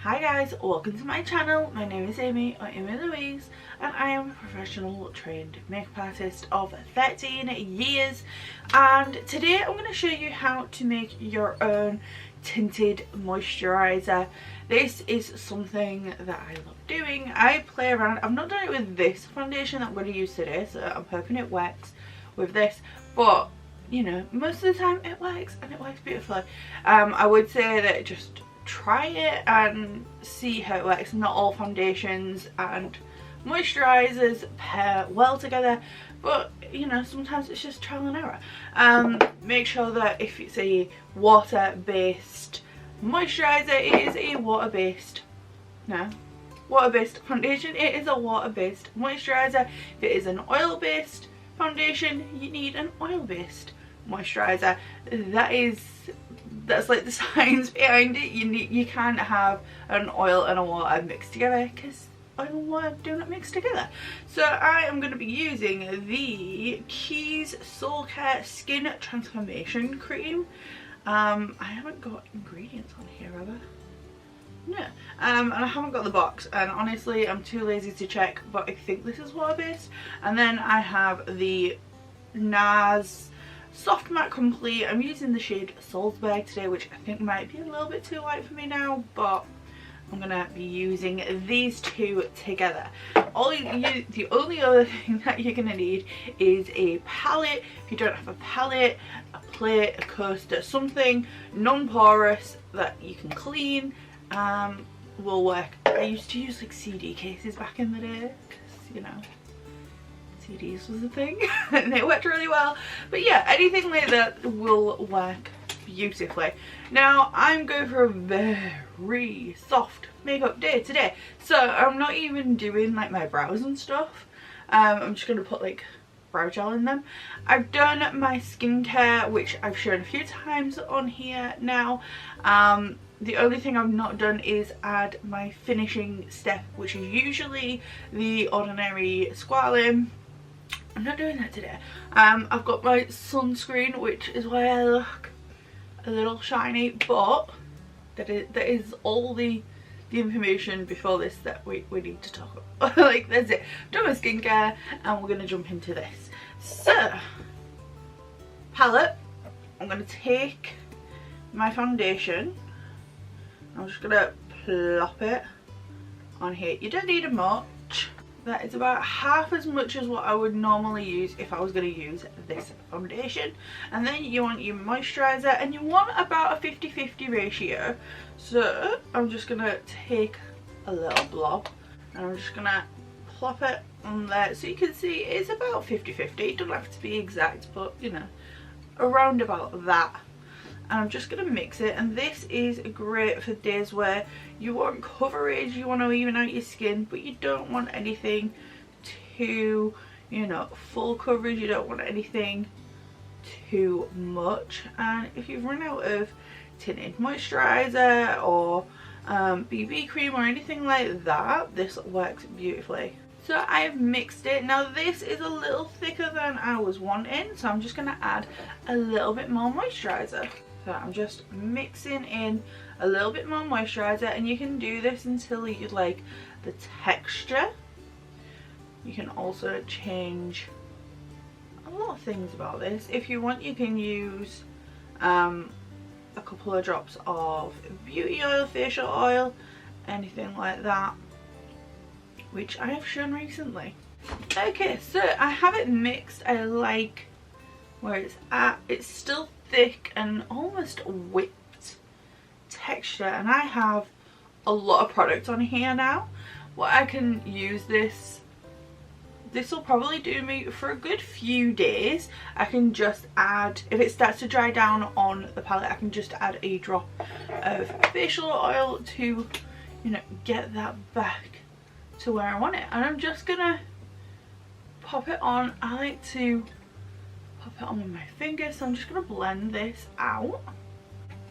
Hi guys, welcome to my channel. My name is Amy, or Amylouise, and I am a professional trained makeup artist of 13 years. And today I'm going to show you how to make your own tinted moisturiser. This is something that I love doing. I play around. I've not done it with this foundation that I'm going to use today, so I'm hoping it works with this, but you know, most of the time it works, and it works beautifully. I would say that just try it and see how it works. Not all foundations and moisturisers pair well together, but you know, sometimes it's just trial and error. Make sure that if it's a water-based moisturiser, it is a water-based foundation, it is a water-based moisturiser. If it is an oil-based foundation, you need an oil-based moisturiser. That's like the science behind it. You can't have an oil and a water mixed together because oil and water do not mix together. So I am going to be using the Keys Soul Care Skin Transformation Cream. I haven't got ingredients on here, have I? No. And I haven't got the box, and honestly I'm too lazy to check, but I think this is water based. And then I have the NARS Soft Matte Complete. I'm using the shade Salzburg today, which I think might be a little bit too light for me now, but I'm gonna be using these two together. The only other thing that you're gonna need is a palette. If you don't have a palette, a plate, a coaster, something non-porous that you can clean will work. I used to use like CD cases back in the day because, you know, CDs was a thing and they worked really well. But yeah, anything like that will work beautifully. Now I'm going for a very soft makeup day today, so I'm not even doing like my brows and stuff. I'm just going to put like brow gel in them. I've done my skincare, which I've shown a few times on here now. The only thing I've not done is add my finishing step, which is usually the Ordinary Squalane. I'm not doing that today. I've got my sunscreen, which is why I look a little shiny, but that is all the information before this that we need to talk about. Like, that's it. Done my skincare, and we're going to jump into this. So, palette. I'm going to take my foundation. I'm just going to plop it on here. You don't need much. That is about half as much as what I would normally use if I was going to use this foundation. And then you want your moisturiser, and you want about a 50-50 ratio. So I'm just going to take a little blob and I'm just going to plop it on there, so you can see it's about 50-50. It doesn't have to be exact, but you know, around about that. And I'm just going to mix it, and this is great for days where you want coverage, you want to even out your skin, but you don't want anything too, you know, full coverage, you don't want anything too much. And if you've run out of tinted moisturiser or BB cream or anything like that, this works beautifully. So I've mixed it. Now this is a little thicker than I was wanting, so I'm just going to add a little bit more moisturiser. So I'm just mixing in a little bit more moisturiser, and you can do this until you like the texture. You can also change a lot of things about this. If you want, you can use a couple of drops of beauty oil, facial oil, anything like that, which I have shown recently. Okay, so I have it mixed. I like where it's at. It's still thick and almost whipped texture, and I have a lot of product on here now. What I can use this will probably do me for a good few days. I can just add, if it starts to dry down on the palette, I can just add a drop of facial oil to, you know, get that back to where I want it. And I'm just gonna pop it on. I like to pop it on with my fingers, so I'm just gonna blend this out.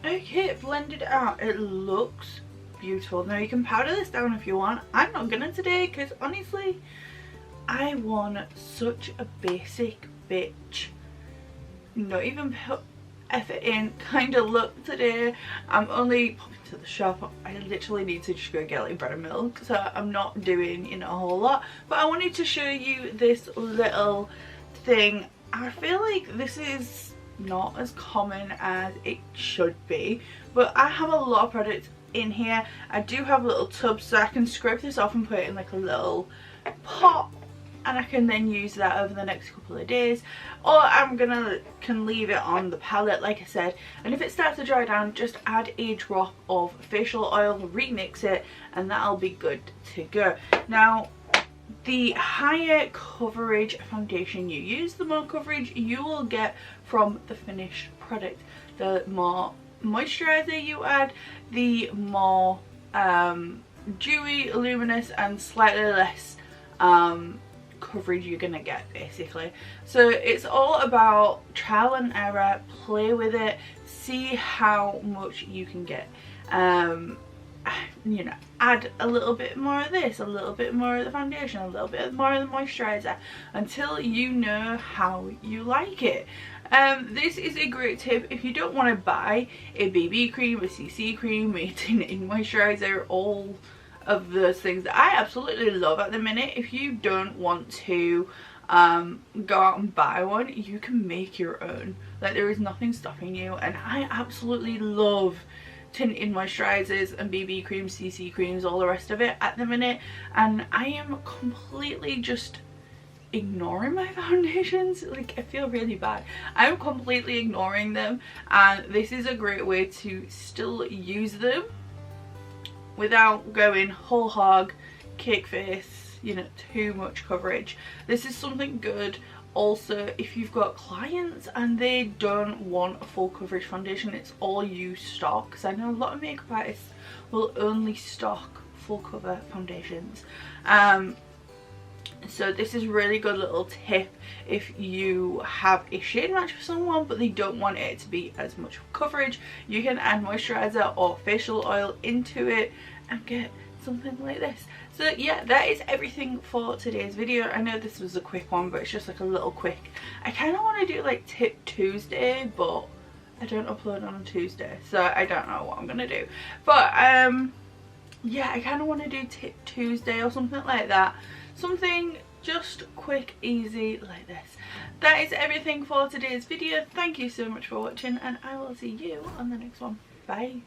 Okay, blended out. It looks beautiful. Now you can powder this down if you want. I'm not gonna today because honestly I want such a basic bitch, not even put effort in kind of look today. I'm only popping to to the shop. I literally need to just go get like bread and milk, so I'm not doing, you know, a whole lot. But I wanted to show you this little thing. I feel like this is not as common as it should be, but I have a lot of products in here. I do have little tubs, so I can scrape this off and put it in like a little pot, and I can then use that over the next couple of days, or can leave it on the palette like I said, and if it starts to dry down, just add a drop of facial oil, remix it, and that'll be good to go. Now, the higher coverage foundation you use, the more coverage you will get from the finished product. The more moisturiser you add, the more dewy, luminous, and slightly less coverage you're gonna get, basically. So it's all about trial and error, play with it, see how much you can get. You know, add a little bit more of this, a little bit more of the foundation, a little bit more of the moisturiser, until you know how you like it. This is a great tip if you don't want to buy a BB cream, a CC cream, a tinted moisturiser, all of those things that I absolutely love at the minute. If you don't want to go out and buy one, you can make your own. Like, there is nothing stopping you, and I absolutely love tinted moisturisers and BB creams, CC creams, all the rest of it at the minute, and I am completely just ignoring my foundations. Like, I feel really bad. I'm completely ignoring them, and this is a great way to still use them without going whole hog, cake face, you know, too much coverage. This is something good also if you've got clients and they don't want a full coverage foundation, it's all you stock, because I know a lot of makeup artists will only stock full cover foundations. So this is really good little tip if you have a shade match for someone but they don't want it to be as much coverage. You can add moisturiser or facial oil into it and get something like this. So yeah, that is everything for today's video. I know this was a quick one, but it's just like a little quick. I kind of want to do like Tip Tuesday, but I don't upload on a Tuesday, so I don't know what I'm gonna do. But yeah, I kind of want to do Tip Tuesday or something like that. Something just quick, easy like this. That is everything for today's video. Thank you so much for watching, and I will see you on the next one. Bye.